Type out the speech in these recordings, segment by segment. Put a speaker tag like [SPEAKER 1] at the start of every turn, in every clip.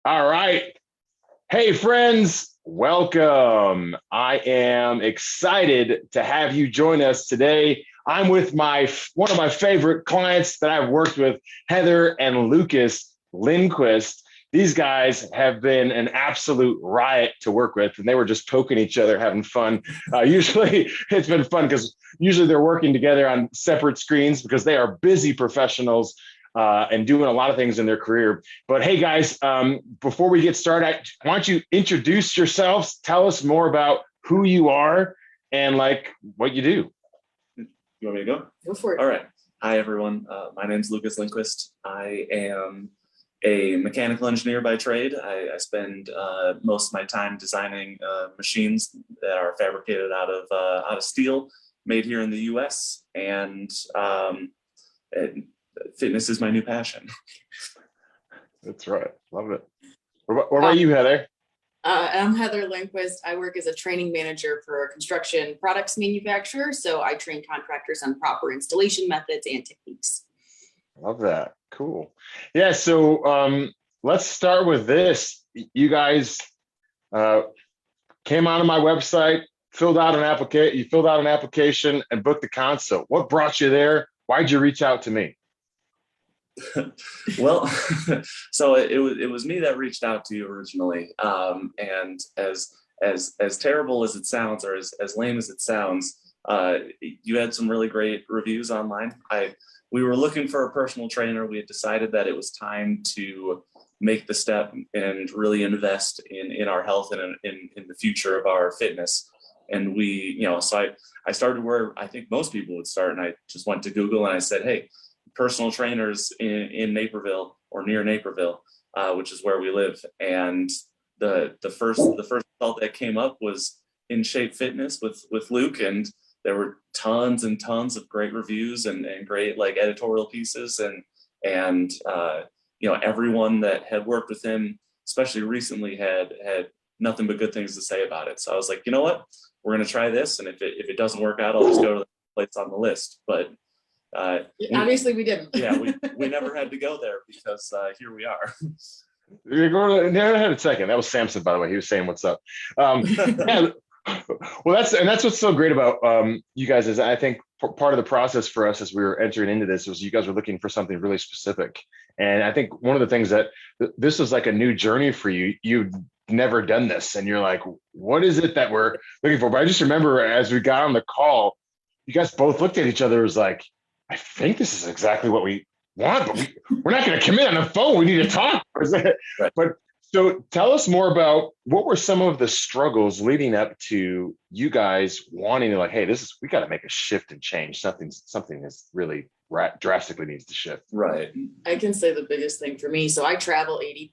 [SPEAKER 1] All right. Hey, friends, welcome. I am excited to have you join us today. I'm with my one of my favorite clients that I've worked with, Heather and Lukas Lindquist. These guys have been an absolute riot to work with, and they were just poking each other, having fun. Usually, it's been fun because usually they're working together on separate screens because they are busy professionals and doing a lot of things in their career. But hey, guys, before we get started, why don't you introduce yourselves? Tell us more about who you are and like what you do.
[SPEAKER 2] You want me to go?
[SPEAKER 3] Go for it.
[SPEAKER 2] All right. Hi, everyone. My name's Lukas Lindquist. I am a mechanical engineer by trade. I spend most of my time designing machines that are fabricated out of steel, made here in the U.S. And fitness is my new passion.
[SPEAKER 1] That's right. Love it. What about you, Heather?
[SPEAKER 3] I'm Heather Lindquist. I work as a training manager for a construction products manufacturer. So I train contractors on proper installation methods and techniques.
[SPEAKER 1] Love that. Cool. Yeah. So let's start with this. You guys came onto my website, filled out an application. You filled out an application and booked a consult. What brought you there? Why'd you reach out to me?
[SPEAKER 2] Well, so it was me that reached out to you originally, and as terrible as it sounds, or as lame as it sounds, you had some really great reviews online. We were looking for a personal trainer. We had decided that it was time to make the step and really invest in our health and in the future of our fitness. And I started where I think most people would start, and I just went to Google and I said, hey, personal trainers in Naperville or near Naperville, which is where we live. And the first result that came up was In Shape Fitness with Luke, and there were tons and tons of great reviews and great like editorial pieces, and everyone that had worked with him, especially recently, had nothing but good things to say about it. So I was like, you know what, we're gonna try this, and if it doesn't work out, I'll just go to the place on the list. But
[SPEAKER 3] obviously we didn't.
[SPEAKER 2] Yeah, we never had to go there because here we are.
[SPEAKER 1] You're going to ahead a second. That was Samson, by the way. He was saying what's up. Yeah, well, that's what's so great about you guys is I think part of the process for us as we were entering into this was you guys were looking for something really specific. And I think one of the things that this was like a new journey for you. You'd never done this, and you're like, what is it that we're looking for? But I just remember as we got on the call, you guys both looked at each other. It was like, I think this is exactly what we want, but we're not going to commit on the phone. We need to talk. Right. But so tell us more about what were some of the struggles leading up to you guys wanting to like, hey, we got to make a shift and change. Something is really drastically needs to shift.
[SPEAKER 2] Right.
[SPEAKER 3] I can say the biggest thing for me. So I travel 80%,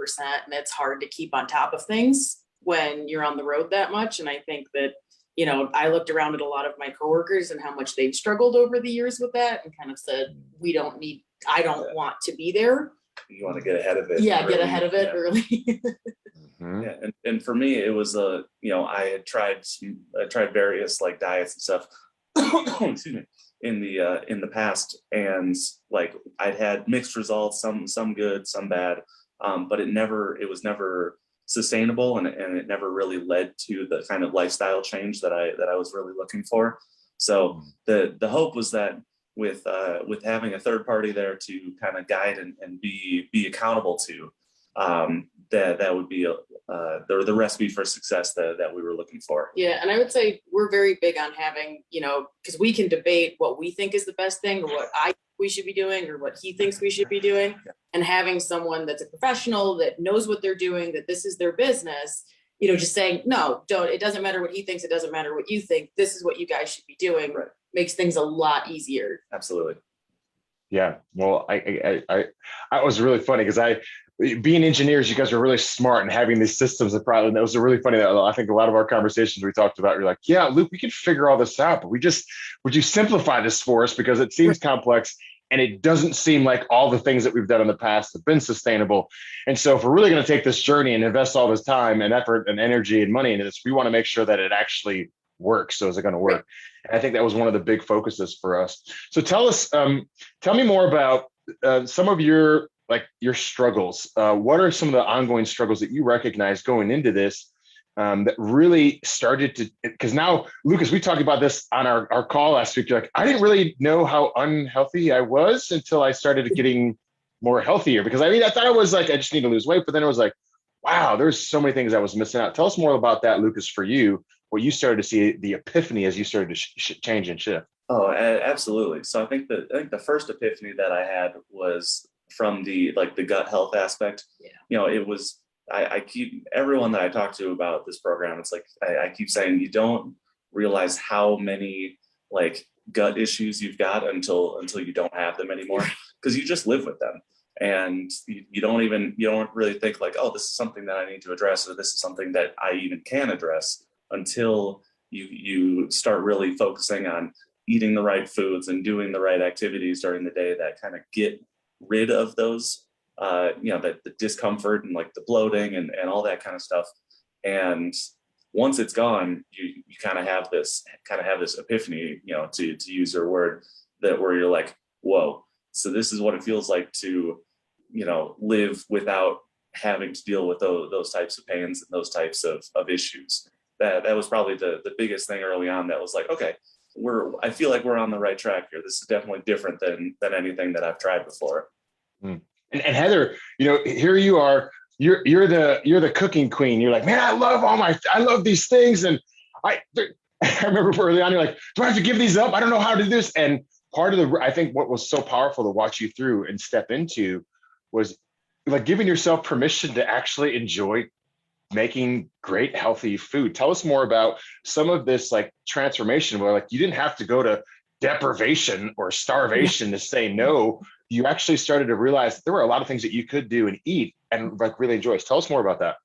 [SPEAKER 3] and it's hard to keep on top of things when you're on the road that much. And I think that I looked around at a lot of my coworkers and how much they've struggled over the years with that, and kind of said, I don't want to be there.
[SPEAKER 2] You want to get ahead of it.
[SPEAKER 3] Yeah, early. Get ahead of it early.
[SPEAKER 2] Mm-hmm. Yeah, and for me, it was I had tried various like diets and stuff. Excuse me. In the past, and like I'd had mixed results, some good, some bad, but it was never sustainable, and it never really led to the kind of lifestyle change that I was really looking for. So the hope was that with having a third party there to kind of guide and be accountable to, that would be the recipe for success that we were looking for.
[SPEAKER 3] Yeah, and I would say we're very big on having, because we can debate what we think is the best thing, or what we should be doing, or what he thinks we should be doing, and having someone that's a professional that knows what they're doing, that this is their business, just saying, no, don't, it doesn't matter what he thinks, it doesn't matter what you think, this is what you guys should be doing, right, makes things a lot easier.
[SPEAKER 2] Absolutely.
[SPEAKER 1] Yeah. Well, I was really funny because being engineers, you guys are really smart and having these systems that was really funny. That I think a lot of our conversations we talked about, you're like, yeah, Luke, we can figure all this out, but would you simplify this for us? Because it seems complex and it doesn't seem like all the things that we've done in the past have been sustainable. And so if we're really going to take this journey and invest all this time and effort and energy and money into this, we want to make sure that it actually works. So is it going to work? And I think that was one of the big focuses for us. So tell me more about some of your like your struggles. What are some of the ongoing struggles that you recognize going into this that really started to, because now, Lukas, we talked about this on our call last week. You're like, I didn't really know how unhealthy I was until I started getting more healthier. Because I mean, I thought it was like, I just need to lose weight, but then it was like, wow, there's so many things I was missing out. Tell us more about that, Lukas, for you, what you started to see the epiphany as you started to change and shift.
[SPEAKER 2] Oh, absolutely. So I think the first epiphany that I had was from the gut health aspect.
[SPEAKER 3] Yeah.
[SPEAKER 2] You know, it was I keep everyone that I talk to about this program, it's like I keep saying you don't realize how many like gut issues you've got until you don't have them anymore, because you just live with them. And you don't really think like, oh, this is something that I need to address, or this is something that I even can address, until you start really focusing on eating the right foods and doing the right activities during the day that kind of get rid of those, the discomfort and like the bloating and all that kind of stuff. And once it's gone, you kind of have this epiphany, to use your word, that where you're like, whoa, so this is what it feels like to, live without having to deal with those types of pains and those types of issues. That was probably the biggest thing early on, that was like, okay, I feel like we're on the right track here. This is definitely different than anything that I've tried before.
[SPEAKER 1] And Heather, here you are, you're the cooking queen. You're like, man, I love these things. And I remember early on, you're like, do I have to give these up? I don't know how to do this. And part of I think what was so powerful to watch you through and step into was like giving yourself permission to actually enjoy making great, healthy food. Tell us more about some of this like transformation where like you didn't have to go to deprivation or starvation to say no. You actually started to realize that there were a lot of things that you could do and eat and like really enjoy. Tell us more about that.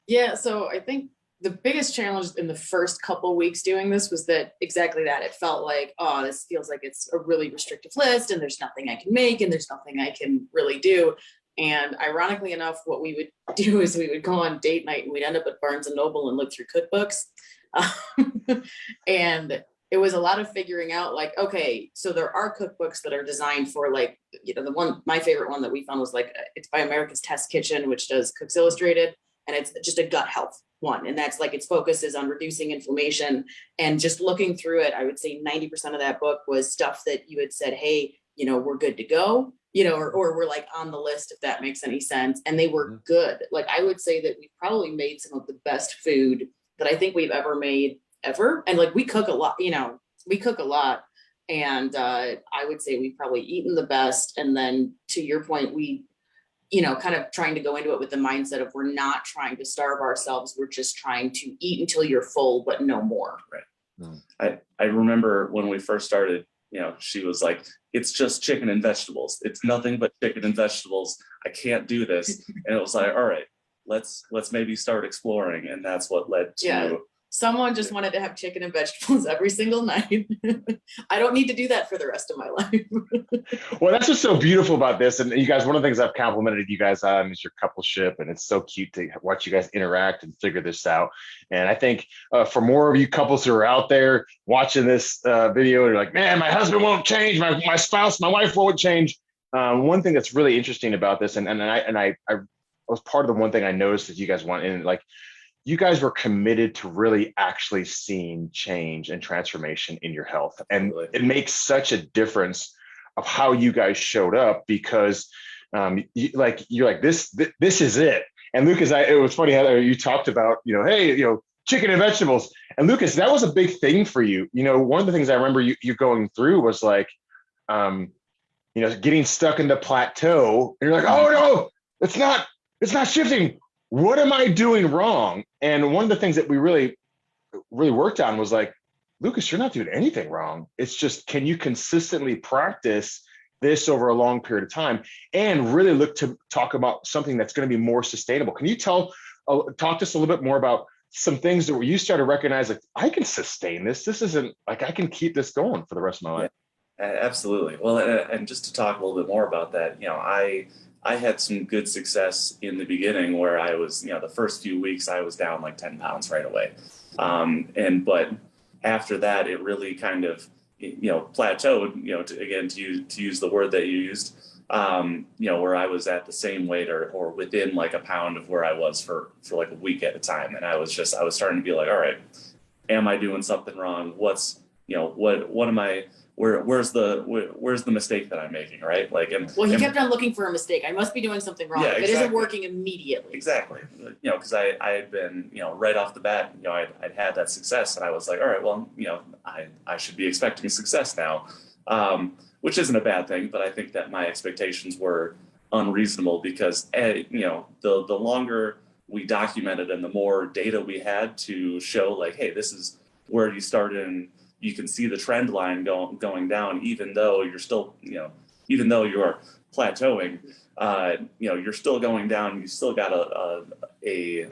[SPEAKER 3] Yeah, so I think the biggest challenge in the first couple of weeks doing this was that exactly that. It felt like, oh, this feels like it's a really restrictive list and there's nothing I can make and there's nothing I can really do. And ironically enough, what we would do is we would go on date night and we'd end up at Barnes and Noble and look through cookbooks. And it was a lot of figuring out like, okay, so there are cookbooks that are designed for like, my favorite one that we found was like, it's by America's Test Kitchen, which does Cooks Illustrated. And it's just a gut health one. And that's like, its focus is on reducing inflammation. And just looking through it, I would say 90% of that book was stuff that you had said, hey, we're good to go, or we're like on the list, if that makes any sense. And they were good. Like, I would say that we probably made some of the best food that I think we've ever made ever. And like, we cook a lot, And I would say we've probably eaten the best. And then to your point, we, kind of trying to go into it with the mindset of we're not trying to starve ourselves. We're just trying to eat until you're full, but no more.
[SPEAKER 2] Right. I remember when we first started, she was like, it's just chicken and vegetables. It's nothing but chicken and vegetables. I can't do this. And it was like, all right, let's maybe start exploring. And that's what led to
[SPEAKER 3] someone just wanted to have chicken and vegetables every single night. I don't need to do that for the rest of my life.
[SPEAKER 1] Well, that's what's so beautiful about this. And you guys, one of the things I've complimented you guys on is your coupleship. And it's so cute to watch you guys interact and figure this out. And I think for more of you couples who are out there watching this video, and you're like, man, my husband won't change. My spouse, my wife won't change. One thing that's really interesting about this, and I was part of the one thing I noticed that you guys want in, like, you guys were committed to really actually seeing change and transformation in your health. And it makes such a difference of how you guys showed up, because you're like, this is it. And Lukas, it was funny how you talked about, hey, chicken and vegetables. And Lukas, that was a big thing for you. One of the things I remember you going through was like, getting stuck in the plateau. And you're like, oh no, it's not shifting. What am I doing wrong? And one of the things that we really, really worked on was like, Lukas, you're not doing anything wrong. It's just, can you consistently practice this over a long period of time and really look to talk about something that's going to be more sustainable? Can you talk to us a little bit more about some things that you started to recognize, like, I can sustain this. This isn't like I can keep this going for the rest of my life.
[SPEAKER 2] Yeah, absolutely. Well, and just to talk a little bit more about that, I had some good success in the beginning where I was, the first few weeks I was down like 10 pounds right away. But after that, it really kind of, plateaued, to use the word that you used. where I was at the same weight or within like a pound of where I was for like a week at a time. And I was starting to be like, all right, am I doing something wrong? What am I, where's the mistake that I'm making? Right. Like,
[SPEAKER 3] well, he kept on looking for a mistake. I must be doing something wrong.
[SPEAKER 2] Yeah,
[SPEAKER 3] If it isn't working immediately.
[SPEAKER 2] Exactly. Cause I had been, right off the bat, I'd had that success, and I was like, all right, well, I should be expecting success now. Which isn't a bad thing, but I think that my expectations were unreasonable because, the longer we documented and the more data we had to show like, hey, this is where you started, and you can see the trend line going down, even though you're still, even though you're plateauing, you're still going down. You still got a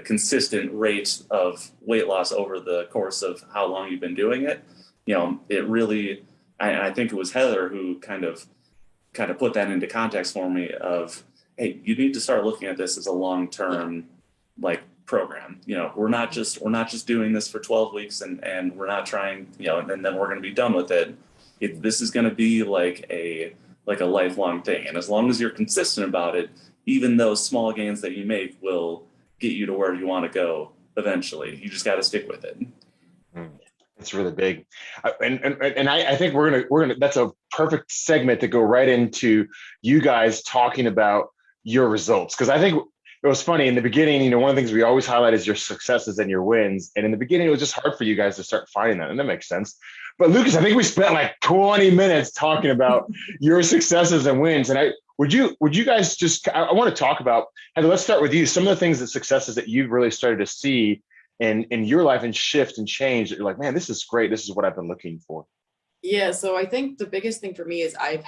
[SPEAKER 2] consistent rate of weight loss over the course of how long you've been doing it. It really, I think it was Heather who kind of put that into context for me of, hey, you need to start looking at this as a long-term like program. We're not just doing this for 12 weeks and we're not trying, and then we're going to be done with it. This is going to be like a lifelong thing. And as long as you're consistent about it, even those small gains that you make will get you to where you want to go eventually. You just got to stick with it.
[SPEAKER 1] It's really big. And I think we're gonna that's a perfect segment to go right into you guys talking about your results. Because I think it was funny in the beginning, one of the things we always highlight is your successes and your wins. And in the beginning, it was just hard for you guys to start finding that. And that makes sense. But Lukas, I think we spent like 20 minutes talking about your successes and wins. And would you guys just, I want to talk about, Heather, let's start with you. Some of the things, that successes that you've really started to see in your life and shift and change that you're like, man, this is great. This is what I've been looking for.
[SPEAKER 3] Yeah. So I think the biggest thing for me is I've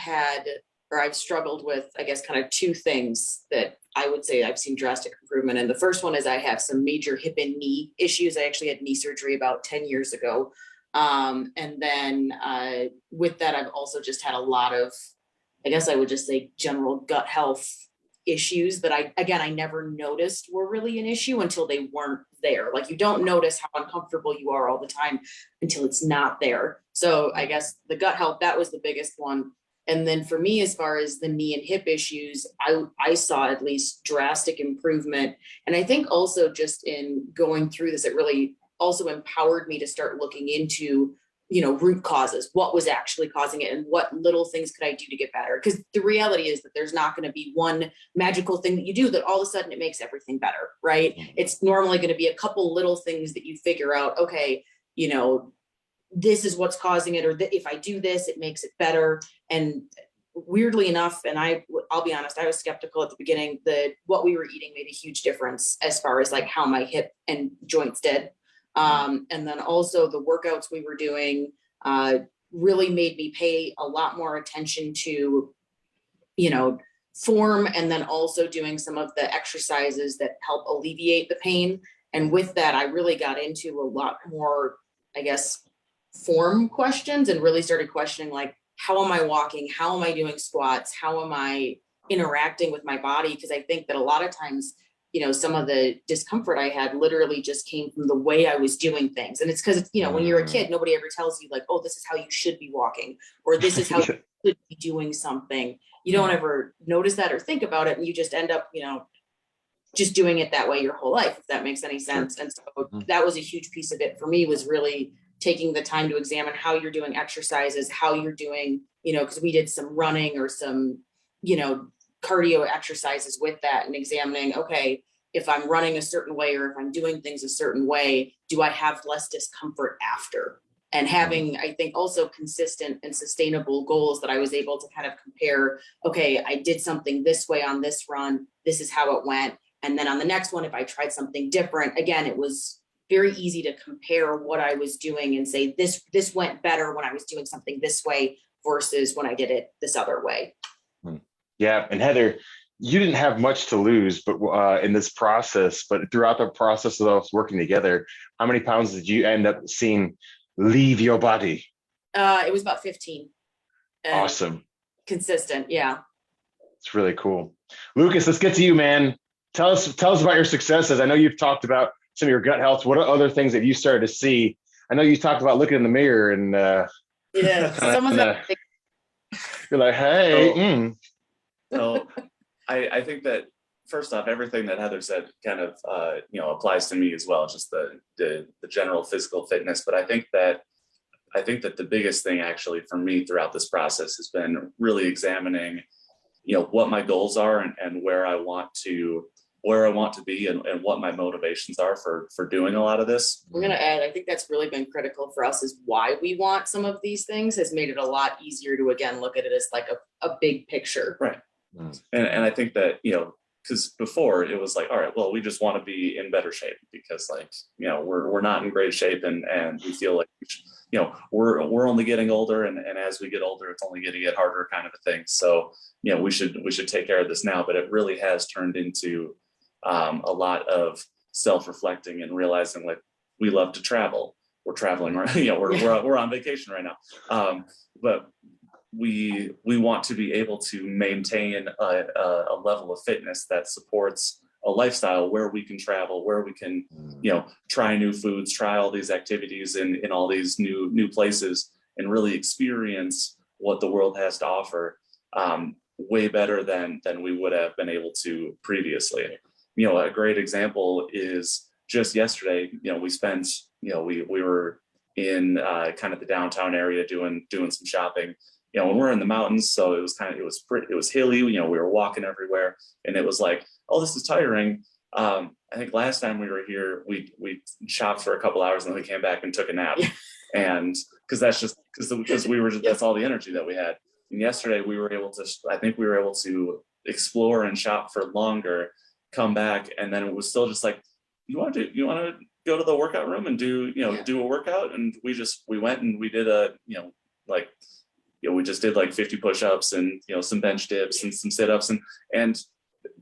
[SPEAKER 3] struggled with, I guess, kind of two things that I would say I've seen drastic improvement. And the first one is I have some major hip and knee issues. I actually had knee surgery about 10 years ago. And then with that, I've also just had a lot of, I guess I would just say, general gut health issues that I never noticed were really an issue until they weren't there. Like, you don't notice how uncomfortable you are all the time until it's not there. So I guess the gut health, that was the biggest one. And then for me, as far as the knee and hip issues, I saw at least drastic improvement. And I think also just in going through this, it really also empowered me to start looking into, root causes, what was actually causing it and what little things could I do to get better? Because the reality is that there's not going to be one magical thing that you do that all of a sudden it makes everything better, right? It's normally going to be a couple little things that you figure out, okay, this is what's causing it, or if I do this, it makes it better. And weirdly enough, and I'll be honest, I was skeptical at the beginning that what we were eating made a huge difference as far as like how my hip and joints did. And then also the workouts we were doing really made me pay a lot more attention to, form, and then also doing some of the exercises that help alleviate the pain. And with that, I really got into a lot more, I guess, form questions, and really started questioning, like, how am I walking? How am I doing squats? How am I interacting with my body? Because I think that a lot of times, some of the discomfort I had literally just came from the way I was doing things. And it's because, when you're a kid, nobody ever tells you like, oh, this is how you should be walking, or this is how you should be doing something. You don't ever notice that or think about it. And you just end up, just doing it that way your whole life, if that makes any sense. And so that was a huge piece of it for me, was really taking the time to examine how you're doing exercises, how you're doing, because we did some running or some, cardio exercises with that, and examining, okay, if I'm running a certain way or if I'm doing things a certain way, do I have less discomfort after? And having, I think, also consistent and sustainable goals that I was able to kind of compare, okay, I did something this way on this run, this is how it went. And then on the next one, if I tried something different, again, it was very easy to compare what I was doing and say, this went better when I was doing something this way versus when I did it this other way.
[SPEAKER 1] Yeah. And Heather, you didn't have much to lose, but in this process, but throughout the process of us working together, how many pounds did you end up seeing leave your body?
[SPEAKER 3] It was about 15.
[SPEAKER 1] Awesome.
[SPEAKER 3] Consistent. Yeah.
[SPEAKER 1] It's really cool. Lukas, let's get to you, man. Tell us about your successes. I know you've talked about some of your gut health. What are other things that you started to see? I know you talked about looking in the mirror and
[SPEAKER 3] yeah, someone's
[SPEAKER 1] you're like, hey.
[SPEAKER 2] So I think that first off, everything that Heather said kind of applies to me as well, just the general physical fitness. But I think that the biggest thing actually for me throughout this process has been really examining, what my goals are and where I want to be and what my motivations are for doing a lot of this.
[SPEAKER 3] We're going to add, I think that's really been critical for us, is why we want some of these things has made it a lot easier to, again, look at it as like a big picture.
[SPEAKER 2] Right. And I think that, because before it was like, all right, well, we just want to be in better shape because we're not in great shape and we feel like, we're only getting older and as we get older, it's only going to get harder kind of a thing. So, we should take care of this now, but it really has turned into a lot of self-reflecting and realizing like we love to travel. We're traveling, right? We're on vacation right now. But we want to be able to maintain a level of fitness that supports a lifestyle where we can travel, where we can, try new foods, try all these activities in all these new places and really experience what the world has to offer way better than we would have been able to previously. A great example is just yesterday, we spent, we were in kind of the downtown area doing some shopping. When we're in the mountains, so it was hilly, we were walking everywhere and it was like, oh, this is tiring. I think last time we were here, we shopped for a couple hours and then we came back and took a nap. And because that's all the energy that we had. And yesterday we were able to explore and shop for longer, come back. And then it was still just like, you want to go to the workout room and do a workout. And we went and we did we just did like 50 push-ups and, some bench dips and some sit-ups and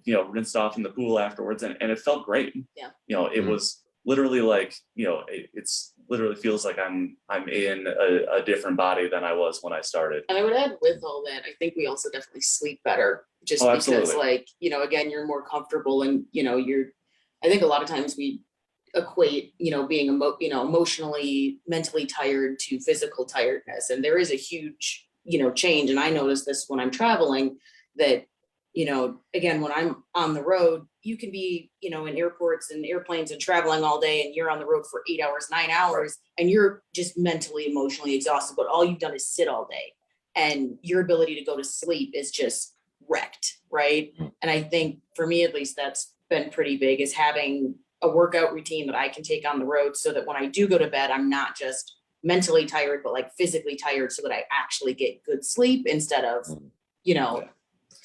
[SPEAKER 2] rinsed off in the pool afterwards. And it felt great.
[SPEAKER 3] Yeah.
[SPEAKER 2] It was literally like, it's literally feels like I'm in a different body than I was when I started.
[SPEAKER 3] And I would add with all that, I think we also definitely sleep better just because
[SPEAKER 2] absolutely.
[SPEAKER 3] again, you're more comfortable and, I think a lot of times we equate, being emotionally, mentally tired to physical tiredness. And there is a huge, change. And I notice this when I'm traveling that, again, when I'm on the road, you can be, in airports and airplanes and traveling all day and you're on the road for 8 hours, 9 hours, and you're just mentally, emotionally exhausted, but all you've done is sit all day and your ability to go to sleep is just wrecked. Right. And I think for me, at least, that's been pretty big, is having a workout routine that I can take on the road so that when I do go to bed, I'm not just mentally tired, but like physically tired so that I actually get good sleep instead of,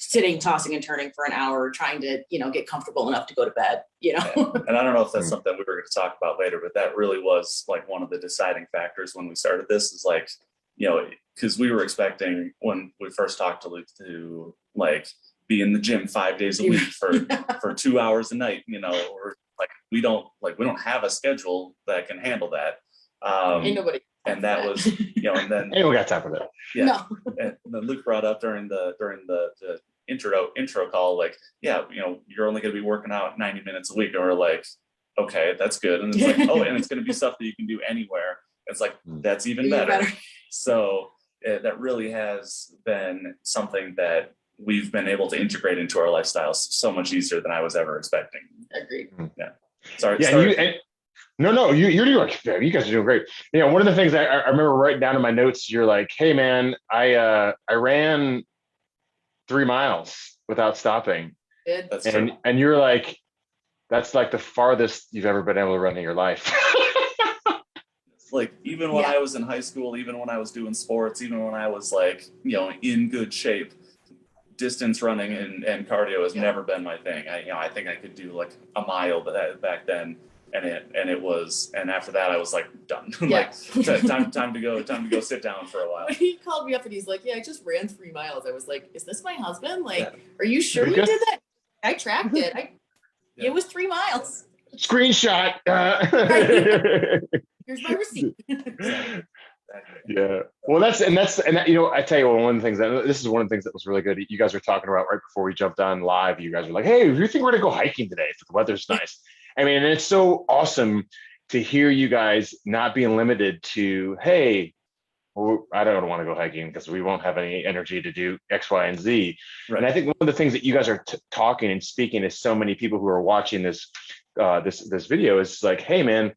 [SPEAKER 3] sitting, tossing and turning for an hour, trying to, get comfortable enough to go to bed,
[SPEAKER 2] Yeah. And I don't know if that's something we were going to talk about later, but that really was like one of the deciding factors when we started this is like, because we were expecting when we first talked to Luke to like be in the gym 5 days a week for 2 hours a night, or like we don't have a schedule that can handle that.
[SPEAKER 3] Ain't nobody.
[SPEAKER 2] And that was, and then
[SPEAKER 1] Anyone got time for that?
[SPEAKER 2] Yeah.
[SPEAKER 3] No.
[SPEAKER 2] And then Luke brought up during the intro call, like, you're only going to be working out 90 minutes a week. And we're like, okay, that's good. And it's like, oh, and it's going to be stuff that you can do anywhere. It's like, that's even better. So that really has been something that we've been able to integrate into our lifestyles so much easier than I was ever expecting.
[SPEAKER 3] Agreed.
[SPEAKER 2] Yeah. Sorry.
[SPEAKER 1] Yeah.
[SPEAKER 2] Sorry.
[SPEAKER 1] You're doing, you guys are doing great. One of the things I remember writing down in my notes, you're like, hey man, I ran 3 miles without stopping.
[SPEAKER 3] Good.
[SPEAKER 2] That's true.
[SPEAKER 1] And you're like, that's like the farthest you've ever been able to run in your life.
[SPEAKER 2] Like even when I was in high school, even when I was doing sports, even when I was like, in good shape, distance running and cardio has never been my thing. I think I could do like a mile back then. And after that I was like done. Like time to go sit down for a while.
[SPEAKER 3] When he called me up and he's like, yeah, I just ran 3 miles. I was like, is this my husband? Like, Are you sure you did that? I tracked it. It was 3 miles.
[SPEAKER 1] Screenshot.
[SPEAKER 3] Here's my receipt.
[SPEAKER 1] Yeah. Well, I tell you, one of the things this is one of the things that was really good. You guys were talking about right before we jumped on live. You guys were like, hey, do you think we're gonna go hiking today if the weather's nice? I mean, and it's so awesome to hear you guys not being limited to, hey, well, I don't want to go hiking because we won't have any energy to do X, Y, and Z.
[SPEAKER 2] Right.
[SPEAKER 1] And I think one of the things that you guys are talking and speaking to so many people who are watching this this video is like, hey man,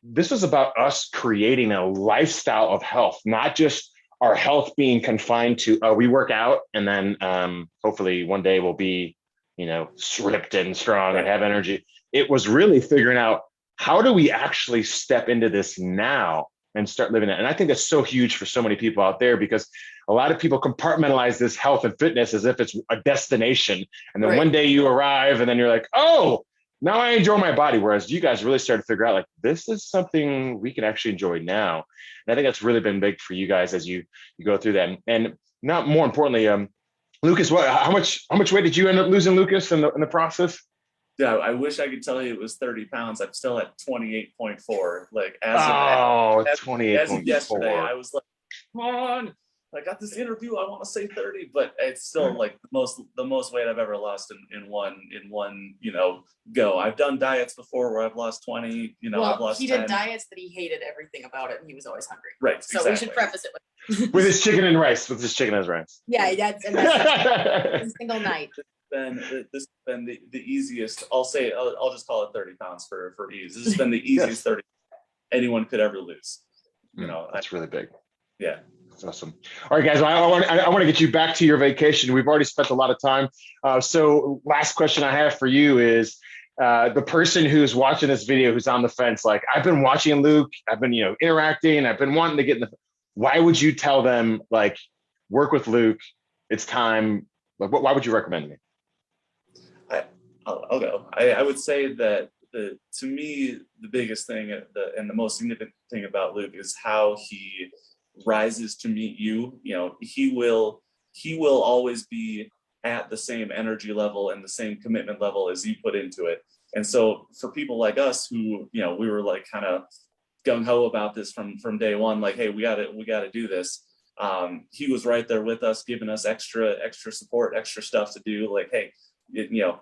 [SPEAKER 1] this was about us creating a lifestyle of health, not just our health being confined to we work out and then hopefully one day we'll be, you know, ripped and strong and have energy. It was really figuring out, how do we actually step into this now and start living it? And I think that's so huge for so many people out there, because a lot of people compartmentalize this health and fitness as if it's a destination. And then one day you arrive and then you're like, oh, now I enjoy my body. Whereas you guys really started to figure out like, this is something we can actually enjoy now. And I think that's really been big for you guys as you go through that. And not more importantly, Lucas, how much weight did you end up losing, Lucas, in the process?
[SPEAKER 2] Yeah, I wish I could tell you it was 30 pounds. I'm still at 28.4. Like as of yesterday, I was like, come on, I got this interview. I want to say 30, but it's still like the most weight I've ever lost in one, you know, go. I've done diets before where I've lost 20, you know, I've lost
[SPEAKER 3] he
[SPEAKER 2] 10.
[SPEAKER 3] did diets that he hated everything about it, and he was always hungry.
[SPEAKER 2] Right.
[SPEAKER 3] So
[SPEAKER 2] exactly.
[SPEAKER 3] we should preface it
[SPEAKER 1] with his chicken and rice. With his chicken and rice.
[SPEAKER 3] Yeah, that's a single night.
[SPEAKER 2] This has been the easiest. I'll just call it 30 pounds for ease. This has been the easiest 30 anyone could ever lose. You know,
[SPEAKER 1] that's really big.
[SPEAKER 2] Yeah.
[SPEAKER 1] That's awesome. All right, guys, I want to get you back to your vacation. We've already spent a lot of time. So last question I have for you is the person who's watching this video, who's on the fence, like, I've been watching Luke, I've been, you know, interacting, I've been wanting to get in the, why would you tell them, like, work with Luke, it's time? Like, why would you recommend me?
[SPEAKER 2] I'll go. I would say that to me, the biggest thing and the most significant thing about Luke is how he rises to meet you. You know, he will always be at the same energy level and the same commitment level as you put into it. And so for people like us who, you know, we were like kind of gung-ho about this from day one, like, hey, we gotta do this. He was right there with us, giving us extra support, extra stuff to do. Like, hey, you know,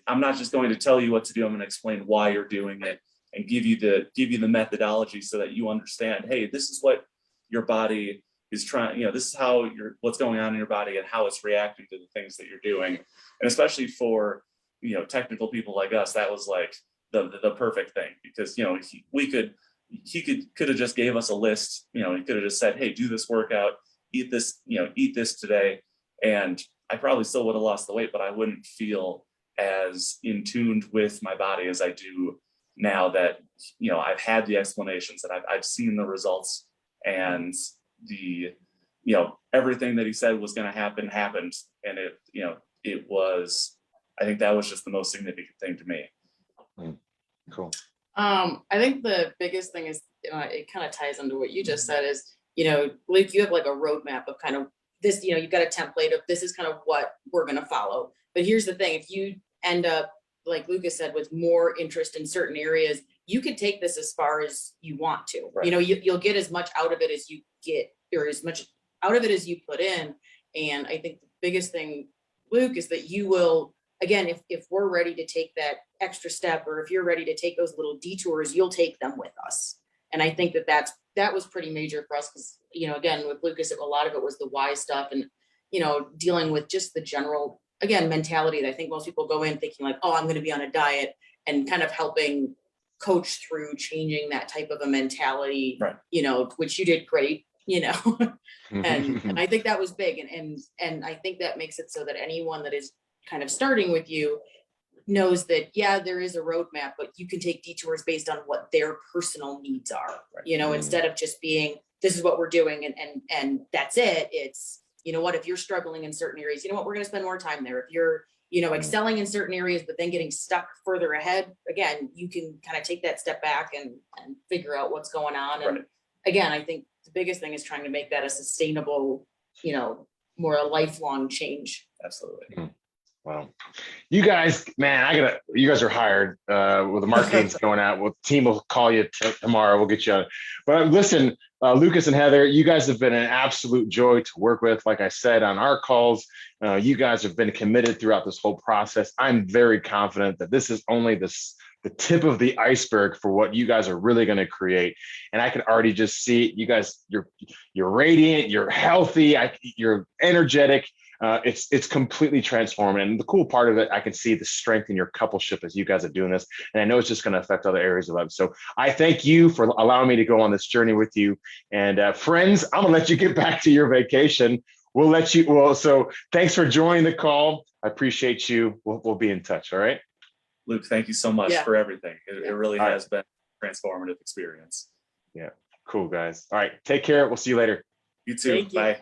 [SPEAKER 2] I'm not just going to tell you what to do. I'm going to explain why you're doing it and give you the methodology so that you understand, hey, this is what your body is trying, you know, this is how what's going on in your body and how it's reacting to the things that you're doing. And especially for, you know, technical people like us, that was like the perfect thing, because, you know, he could have just gave us a list. You know, he could have just said, hey, do this workout, eat this today. And I probably still would have lost the weight, but I wouldn't feel as in tuned with my body as I do now that, you know, I've had the explanations, that I've seen the results, and the, you know, everything that he said was going to happen happened. And it was, I think that was just the most significant thing to me.
[SPEAKER 1] Cool.
[SPEAKER 3] I think the biggest thing is, it kind of ties into what you just said, is, you know, Luke, you have like a roadmap of kind of this, you know, you've got a template of this is kind of what we're going to follow. But here's the thing, if you end up, like Lucas said, with more interest in certain areas, you could take this as far as you want to. Right. You know, you'll get as much out of it as you get, or as much out of it as you put in. And I think the biggest thing, Luke, is that you will, again, if we're ready to take that extra step, or if you're ready to take those little detours, you'll take them with us. And I think that was pretty major for us, because, you know, again, with Lucas, a lot of it was the why stuff, and, you know, dealing with just the general, again, mentality that I think most people go in thinking like, oh, I'm going to be on a diet, and kind of helping coach through changing that type of a mentality, right. You know, which you did great, you know, and I think that was big. And I think that makes it so that anyone that is kind of starting with you knows that, yeah, there is a roadmap, but you can take detours based on what their personal needs are, right. You know, instead of just being, this is what we're doing and that's it. It's, you know what, if you're struggling in certain areas, you know what, we're going to spend more time there. If you're, you know, excelling in certain areas, but then getting stuck further ahead, again, you can kind of take that step back and figure out what's going on. And again, I think the biggest thing is trying to make that a sustainable, you know, more a lifelong change.
[SPEAKER 2] Absolutely.
[SPEAKER 1] Well, you guys, man, you guys are hired. Well, the marketing's going out. Well, the team will call you tomorrow. We'll get you on. But listen, Lucas and Heather, you guys have been an absolute joy to work with. Like I said on our calls, you guys have been committed throughout this whole process. I'm very confident that this is only the tip of the iceberg for what you guys are really going to create. And I can already just see you guys, you're radiant, you're healthy, you're energetic. It's completely transforming. And the cool part of it, I can see the strength in your coupleship as you guys are doing this. And I know it's just going to affect other areas of life. So I thank you for allowing me to go on this journey with you. And friends, I'm going to let you get back to your vacation. So thanks for joining the call. I appreciate you. We'll be in touch. All right.
[SPEAKER 2] Luke, thank you so much for everything. It really has been a transformative experience.
[SPEAKER 1] Yeah. Cool, guys. All right. Take care. We'll see you later.
[SPEAKER 2] You too. Bye.